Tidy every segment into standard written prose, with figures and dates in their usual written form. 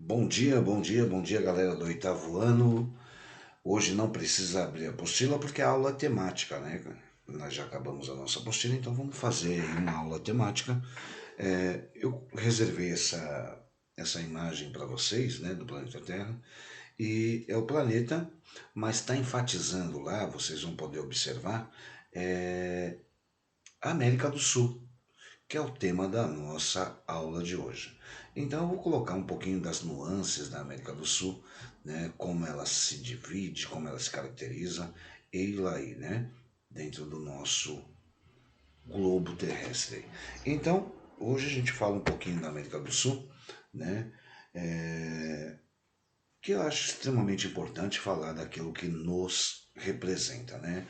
Bom dia, bom dia, bom dia, galera do oitavo ano. Hoje não precisa abrir a apostila porque é aula temática, né? Nós já acabamos a nossa apostila, então vamos fazer aí uma aula temática. Eu reservei essa imagem para vocês, né, do planeta Terra, e é o planeta, mas está enfatizando lá, vocês vão poder observar, a América do Sul, que é o tema da nossa aula de hoje. Então eu vou colocar um pouquinho das nuances da América do Sul, né, como ela se divide, como ela se caracteriza, e lá aí, né, dentro do nosso globo terrestre. Então, hoje a gente fala um pouquinho da América do Sul, né, que eu acho extremamente importante falar daquilo que nos representa, né,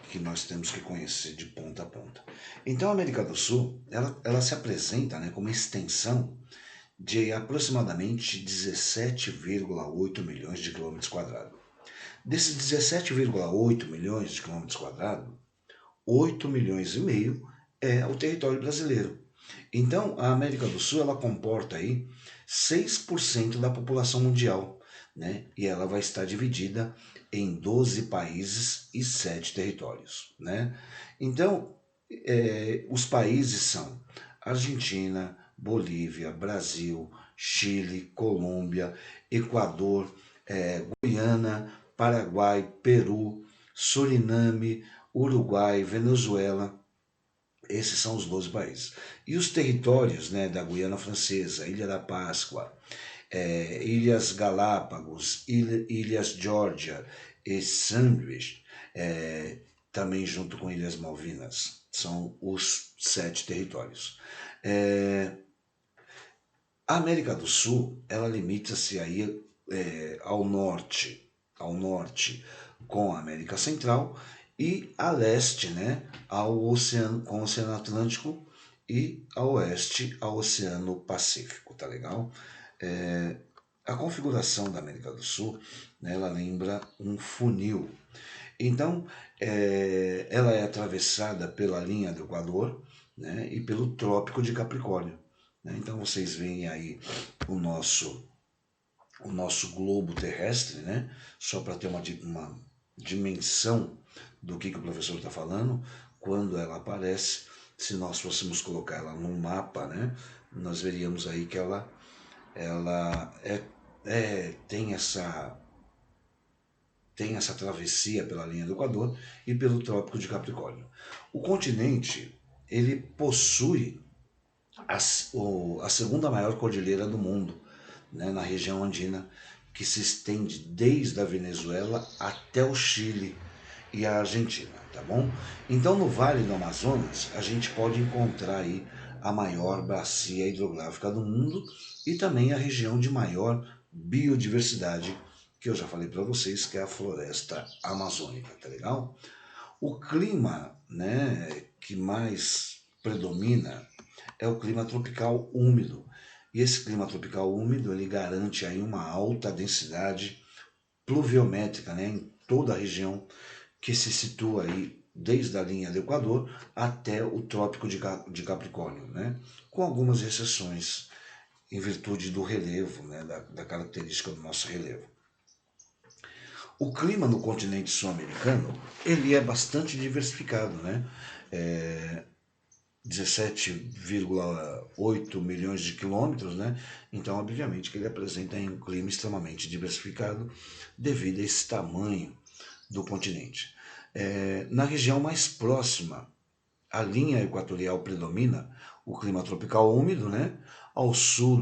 que nós temos que conhecer de ponta a ponta. Então, a América do Sul, ela se apresenta, né, como extensão de aproximadamente 17,8 milhões de quilômetros quadrados. Desses 17,8 milhões de quilômetros quadrados, 8 milhões e meio é o território brasileiro. Então, a América do Sul ela comporta aí 6% da população mundial, né? E ela vai estar dividida em 12 países e 7 territórios, né? Então, os países são Argentina, Bolívia, Brasil, Chile, Colômbia, Equador, Guiana, Paraguai, Peru, Suriname, Uruguai, Venezuela. Esses são os 12 países. E os territórios, né, da Guiana Francesa, Ilha da Páscoa, Ilhas Galápagos, Ilhas Georgia e Sandwich, também junto com Ilhas Malvinas, são os 7 territórios. A América do Sul, ela limita-se aí ao norte com a América Central e a leste, né, ao oceano, com o Oceano Atlântico e a oeste ao Oceano Pacífico, tá legal? A configuração da América do Sul, né, ela lembra um funil. Então, ela é atravessada pela linha do Equador, né, e pelo Trópico de Capricórnio, né? Então vocês veem aí o nosso, o nosso globo terrestre, né? Só para ter uma dimensão do que o professor está falando, quando ela aparece, se nós fôssemos colocar ela num mapa, né? Nós veríamos aí que ela tem essa travessia pela linha do Equador e pelo Trópico de Capricórnio. O continente ele possui a segunda maior cordilheira do mundo, né, na região andina, que se estende desde a Venezuela até o Chile e a Argentina, tá bom? Então, no Vale do Amazonas, a gente pode encontrar aí a maior bacia hidrográfica do mundo e também a região de maior biodiversidade, que eu já falei para vocês, que é a floresta amazônica, tá legal? O clima, né, que mais predomina é o clima tropical úmido. E esse clima tropical úmido ele garante aí uma alta densidade pluviométrica, né, em toda a região que se situa aí desde a linha do Equador até o Trópico de Capricórnio, né, com algumas exceções em virtude do relevo, né, da característica do nosso relevo. O clima no continente sul-americano ele é bastante diversificado, né? 17,8 milhões de quilômetros, né? Então, obviamente, que ele apresenta um clima extremamente diversificado devido a esse tamanho do continente. Na região mais próxima, a linha equatorial predomina o clima tropical úmido, né? Ao sul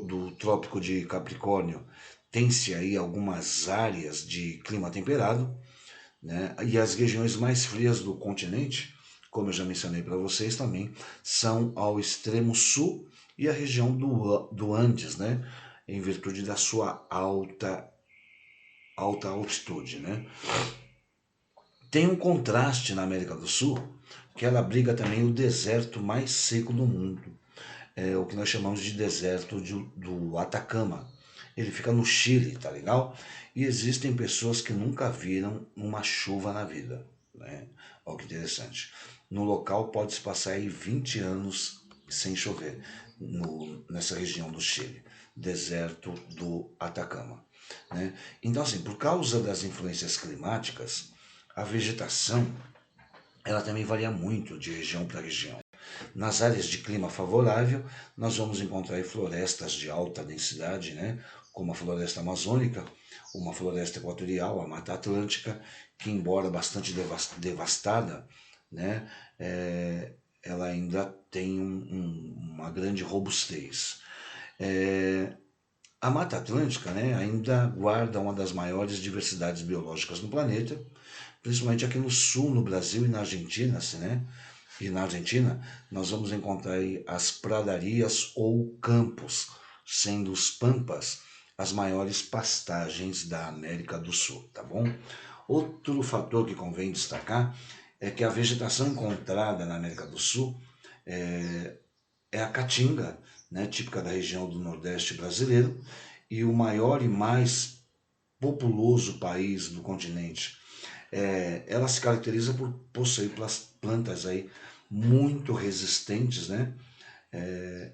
do Trópico de Capricórnio tem-se aí algumas áreas de clima temperado, né? E as regiões mais frias do continente, como eu já mencionei para vocês também, são ao extremo sul e a região do Andes, né? Em virtude da sua alta altitude, né? Tem um contraste na América do Sul, que ela abriga também o deserto mais seco do mundo, o que nós chamamos de deserto do Atacama. Ele fica no Chile, tá legal? E existem pessoas que nunca viram uma chuva na vida, né? Olha que interessante. No local pode-se passar aí 20 anos sem chover, nessa região do Chile. deserto do Atacama, né? Então, assim, por causa das influências climáticas, a vegetação ela também varia muito de região para região. Nas áreas de clima favorável, nós vamos encontrar florestas de alta densidade, né? Como a floresta amazônica, uma floresta equatorial, a Mata Atlântica, que embora bastante devastada, né? Ela ainda tem uma grande robustez. A Mata Atlântica, né, ainda guarda uma das maiores diversidades biológicas no planeta, principalmente aqui no sul, no Brasil e na Argentina, assim, né? E na Argentina nós vamos encontrar aí as pradarias ou campos, sendo os pampas as maiores pastagens da América do Sul, tá bom? Outro fator que convém destacar é que a vegetação encontrada na América do Sul é a caatinga, né, típica da região do Nordeste brasileiro, e o maior e mais populoso país do continente. Ela se caracteriza por possuir plantas aí muito resistentes, né,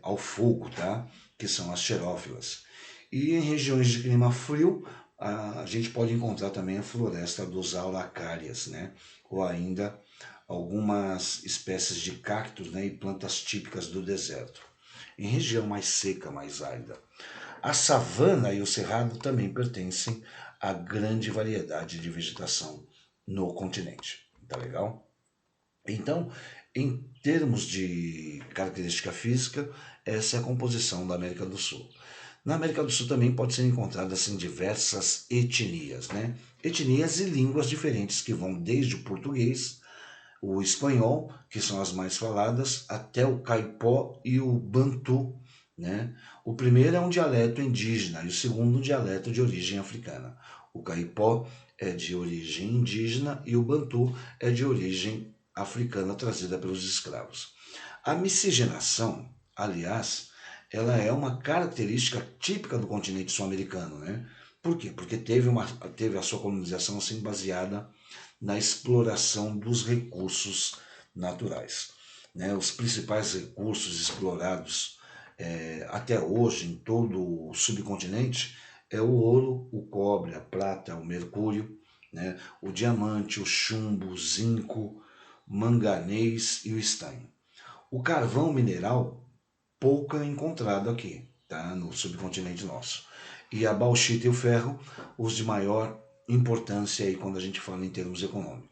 ao fogo, tá? Que são as xerófilas. E em regiões de clima frio, a gente pode encontrar também a floresta dos araucárias, né? Ou ainda algumas espécies de cactos, né, e plantas típicas do deserto. Em região mais seca, mais árida. A savana e o cerrado também pertencem à grande variedade de vegetação no continente. Tá legal? Então, em termos de característica física, essa é a composição da América do Sul. Na América do Sul também pode ser encontradas assim, diversas etnias, né? Etnias e línguas diferentes que vão desde o português, o espanhol, que são as mais faladas, até o caipó e o bantu, né? O primeiro é um dialeto indígena e o segundo um dialeto de origem africana. O caipó é de origem indígena e o bantu é de origem africana trazida pelos escravos. A miscigenação, aliás, ela é uma característica típica do continente sul-americano, né? Por quê? Porque teve a sua colonização assim baseada na exploração dos recursos naturais, né? Os principais recursos explorados até hoje em todo o subcontinente é o ouro, o cobre, a prata, o mercúrio, né? O diamante, o chumbo, o zinco, manganês e o estanho. O carvão mineral pouco é encontrado aqui, tá? No subcontinente nosso. E a bauxita e o ferro, os de maior importância aí quando a gente fala em termos econômicos.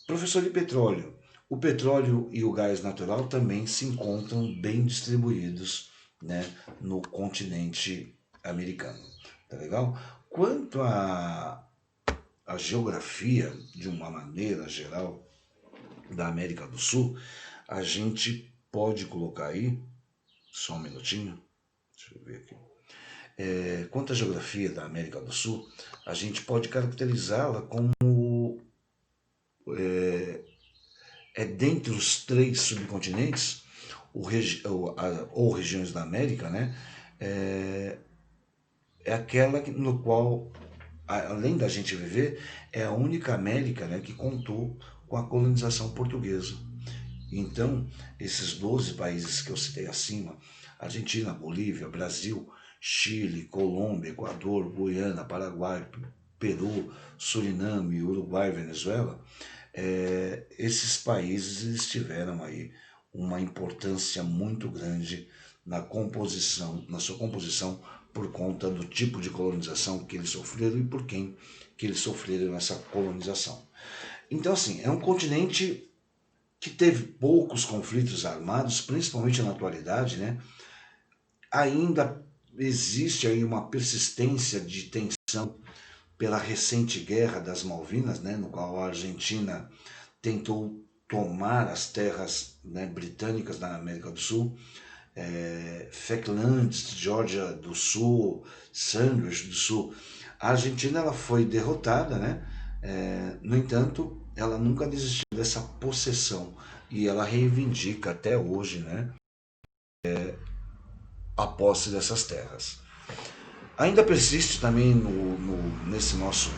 Professor de petróleo. O petróleo e o gás natural também se encontram bem distribuídos, né, no continente americano. Tá legal? Quanto à geografia, de uma maneira geral, da América do Sul, a gente pode colocar aí, só um minutinho, deixa eu ver aqui. Quanto à geografia da América do Sul, a gente pode caracterizá-la como dentre os três subcontinentes, ou regiões da América, né, é aquela no qual, além da gente viver, é a única América, né, que contou com a colonização portuguesa. Então, esses 12 países que eu citei acima, Argentina, Bolívia, Brasil, Chile, Colômbia, Equador, Guiana, Paraguai, Peru, Suriname, Uruguai, Venezuela, esses países eles tiveram aí uma importância muito grande na sua composição por conta do tipo de colonização que eles sofreram e por quem que eles sofreram essa colonização. Então, assim, é um continente que teve poucos conflitos armados, principalmente na atualidade, né? Ainda existe aí uma persistência de tensão pela recente guerra das Malvinas, né, no qual a Argentina tentou tomar as terras, né, britânicas da América do Sul, Falklands, Geórgia do Sul, Sandwich do Sul. A Argentina ela foi derrotada, né? No entanto, ela nunca desistiu dessa possessão e ela reivindica até hoje, né, a posse dessas terras. Ainda persiste também nesse nosso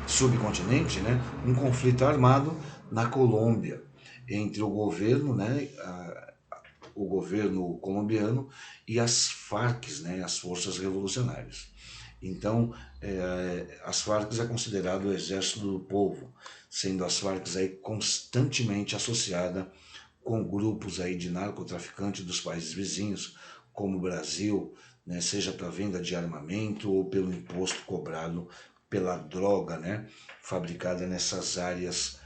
subcontinente, né, um conflito armado na Colômbia entre o governo, né, o governo colombiano e as Farc, né, as forças revolucionárias. Então, as Farc é considerado o exército do povo, sendo as Farc aí constantemente associada com grupos aí de narcotraficantes dos países vizinhos, como o Brasil, né, seja para venda de armamento ou pelo imposto cobrado pela droga, né, fabricada nessas áreas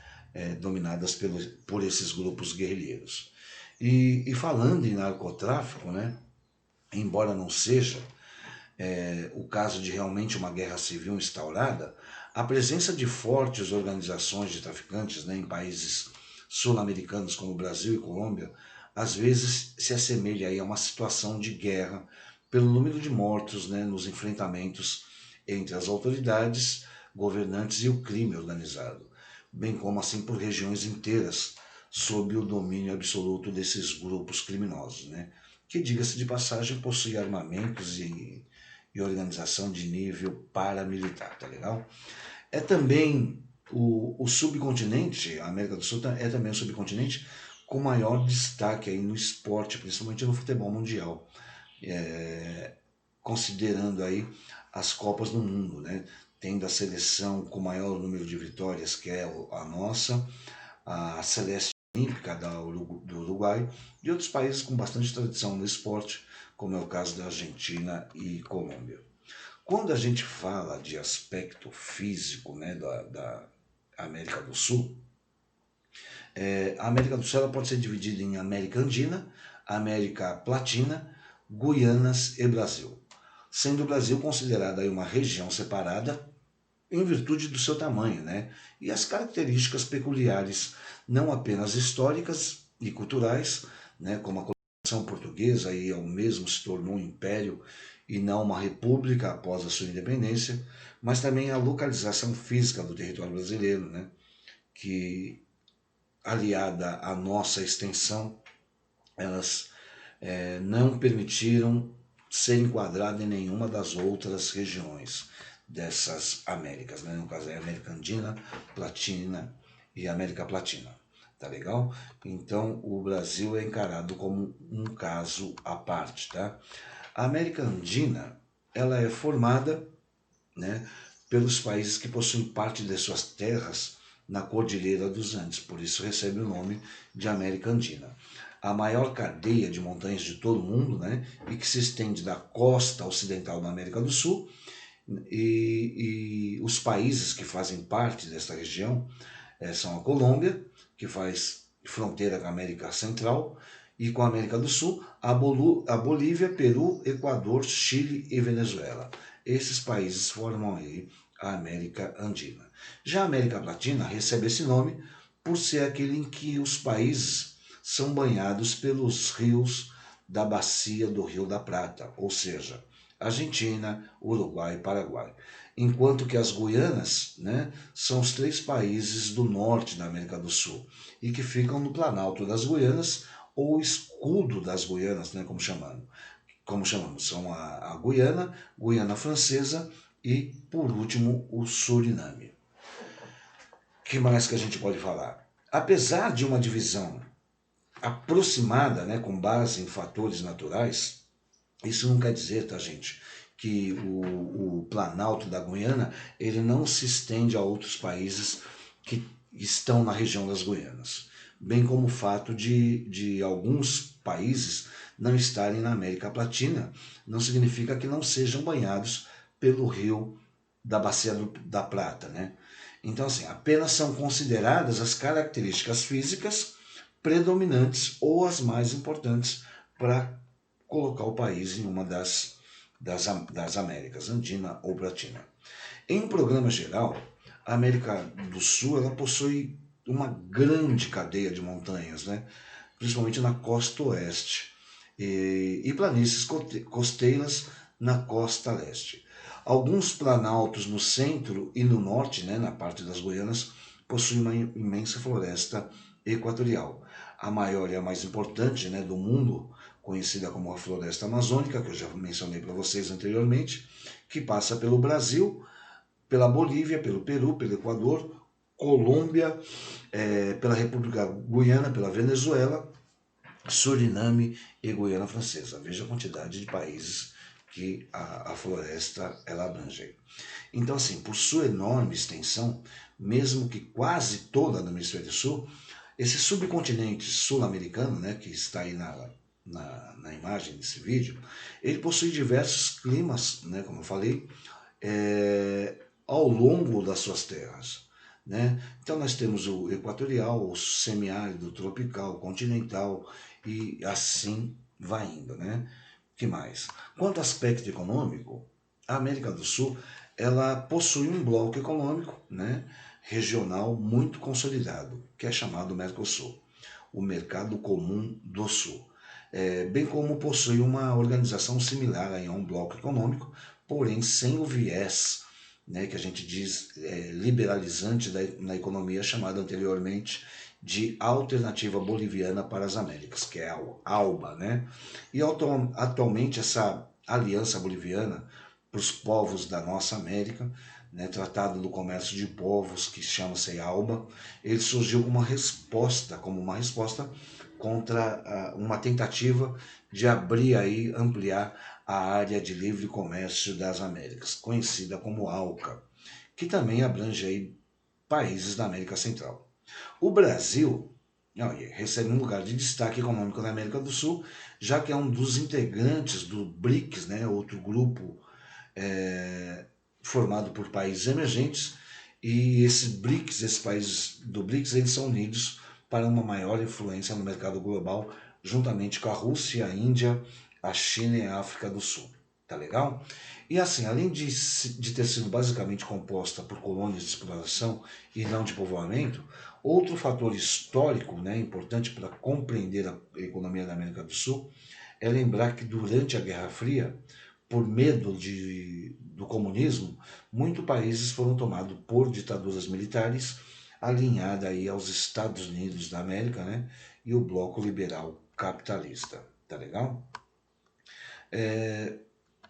dominadas por esses grupos guerrilheiros. E falando em narcotráfico, né, embora não seja o caso de realmente uma guerra civil instaurada, a presença de fortes organizações de traficantes, né, em países sul-americanos como Brasil e Colômbia, às vezes se assemelha aí a uma situação de guerra pelo número de mortos, né, nos enfrentamentos entre as autoridades, governantes e o crime organizado, bem como assim por regiões inteiras sob o domínio absoluto desses grupos criminosos, né, que, diga-se de passagem, possuem armamentos e organização de nível paramilitar, tá legal? É também o subcontinente, a América do Sul é também o subcontinente com maior destaque aí no esporte, principalmente no futebol mundial, considerando aí as Copas do Mundo, né? Tendo a seleção com maior número de vitórias, que é a nossa, a Celeste Olímpica do Uruguai, e outros países com bastante tradição no esporte, como é o caso da Argentina e Colômbia. Quando a gente fala de aspecto físico, né, da América do Sul, a América do Sul ela pode ser dividida em América Andina, América Platina, Guianas e Brasil, sendo o Brasil considerado aí uma região separada em virtude do seu tamanho, né, e as características peculiares, não apenas históricas e culturais, né, como a colonização portuguesa e ao mesmo se tornou um império e não uma república após a sua independência, mas também a localização física do território brasileiro, né, que aliada à nossa extensão, elas não permitiram ser enquadrado em nenhuma das outras regiões dessas Américas, né? No caso é a América Andina, Platina e América Platina, tá legal? Então o Brasil é encarado como um caso à parte, tá? A América Andina, ela é formada, né, pelos países que possuem parte de suas terras na Cordilheira dos Andes, por isso recebe o nome de América Andina. A maior cadeia de montanhas de todo o mundo, né, e que se estende da costa ocidental da América do Sul, e os países que fazem parte desta região são a Colômbia, que faz fronteira com a América Central, e com a América do Sul, a Bolívia, Peru, Equador, Chile e Venezuela. Esses países formam aí a América Andina. Já a América Latina recebe esse nome por ser aquele em que os países são banhados pelos rios da bacia do Rio da Prata, ou seja, Argentina, Uruguai e Paraguai. Enquanto que as Guianas, né, são os 3 países do norte da América do Sul e que ficam no Planalto das Guianas ou escudo das Guianas, né, como chamamos, são a Guiana, Guiana Francesa e, por último, o Suriname. O que mais que a gente pode falar? Apesar de uma divisão aproximada, né, com base em fatores naturais, isso não quer dizer, tá, gente, que o Planalto da Guiana ele não se estende a outros países que estão na região das Guianas, bem como o fato de alguns países não estarem na América Latina, não significa que não sejam banhados pelo rio da Bacia da Prata, né? Então, assim, apenas são consideradas as características físicas predominantes ou as mais importantes para colocar o país em uma das Américas, Andina ou Platina. Em um programa geral, a América do Sul ela possui uma grande cadeia de montanhas, né? Principalmente na costa oeste, e planícies costeiras na costa leste. Alguns planaltos no centro e no norte, né, na parte das Guianas, possuem uma imensa floresta equatorial. A maior e a mais importante, né, do mundo, conhecida como a Floresta Amazônica, que eu já mencionei para vocês anteriormente, que passa pelo Brasil, pela Bolívia, pelo Peru, pelo Equador, Colômbia, pela República Guiana, pela Venezuela Suriname e Guiana Francesa. Veja a quantidade de países que a floresta ela abrange. Então, assim, por sua enorme extensão, mesmo que quase toda no hemisfério sul, esse subcontinente sul-americano, né, que está aí na imagem desse vídeo, ele possui diversos climas, né, como eu falei, ao longo das suas terras. Né? Então nós temos o equatorial, o semiárido, o tropical, o continental e assim vai indo. Né? Que mais? Quanto ao aspecto econômico, a América do Sul ela possui um bloco econômico, né, regional muito consolidado, que é chamado Mercosul, o Mercado Comum do Sul. Bem como possui uma organização similar a um bloco econômico, porém sem o viés, né, que a gente diz liberalizante na economia, chamada anteriormente de Alternativa Boliviana para as Américas, que é a ALBA. Né? E atualmente essa aliança boliviana para os povos da nossa América, né, Tratado do Comércio de Povos, que chama-se ALBA, ele surgiu como uma resposta contra uma tentativa de abrir aí, ampliar a área de livre comércio das Américas, conhecida como ALCA, que também abrange aí países da América Central. O Brasil recebe um lugar de destaque econômico na América do Sul, já que é um dos integrantes do BRICS, né, outro grupo formado por países emergentes, e esses países do BRICS, eles são unidos para uma maior influência no mercado global, juntamente com a Rússia, a Índia, a China e a África do Sul. Tá legal? E assim, além de ter sido basicamente composta por colônias de exploração e não de povoamento, outro fator histórico, né, importante para compreender a economia da América do Sul é lembrar que durante a Guerra Fria, por medo do comunismo, muitos países foram tomados por ditaduras militares, alinhada aí aos Estados Unidos da América, né, e o bloco liberal capitalista. Tá legal?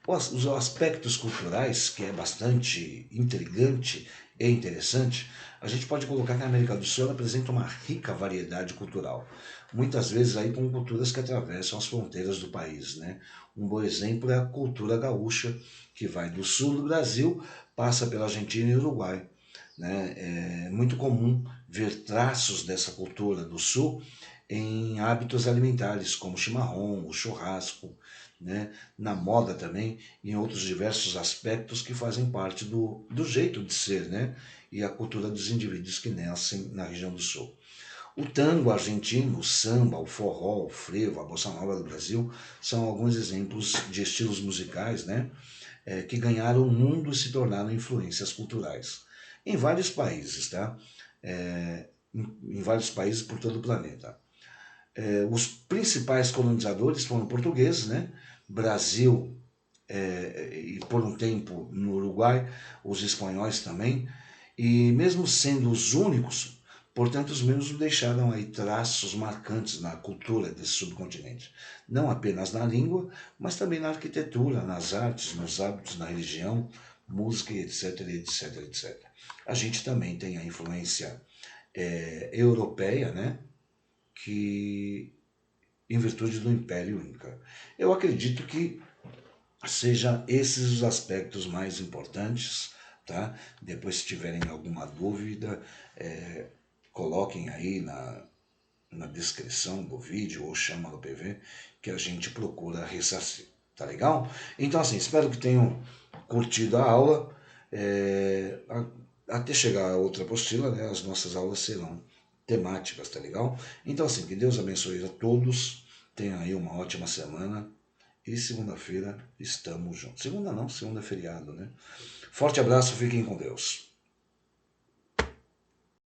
Os aspectos culturais, que é bastante intrigante e interessante, a gente pode colocar que a América do Sul apresenta uma rica variedade cultural, muitas vezes aí com culturas que atravessam as fronteiras do país. Né? Um bom exemplo é a cultura gaúcha, que vai do sul do Brasil, passa pela Argentina e Uruguai. Né? É muito comum ver traços dessa cultura do sul em hábitos alimentares, como o chimarrão, o churrasco, né? Na moda também, e em outros diversos aspectos que fazem parte do jeito de ser, né? E a cultura dos indivíduos que nascem na região do sul. O tango argentino, o samba, o forró, o frevo, a bossa nova do Brasil são alguns exemplos de estilos musicais, né? Que ganharam o mundo e se tornaram influências culturais em vários países, tá? Em vários países por todo o planeta. Os principais colonizadores foram portugueses, né? Brasil e por um tempo no Uruguai, os espanhóis também, e mesmo sendo os únicos, portanto os mesmos deixaram aí traços marcantes na cultura desse subcontinente, não apenas na língua, mas também na arquitetura, nas artes, nos hábitos, na religião, música, etc, etc, etc. A gente também tem a influência europeia, né? Que em virtude do Império Inca. Eu acredito que sejam esses os aspectos mais importantes, tá? Depois, se tiverem alguma dúvida, coloquem aí na descrição do vídeo ou chama no PV que a gente procura ressarcir, tá legal? Então, assim, espero que tenham curtido a aula. Até chegar a outra apostila, né, as nossas aulas serão temáticas, tá legal? Então, assim, que Deus abençoe a todos, tenham aí uma ótima semana e segunda-feira estamos juntos. Segunda não, segunda é feriado, né? Forte abraço, fiquem com Deus.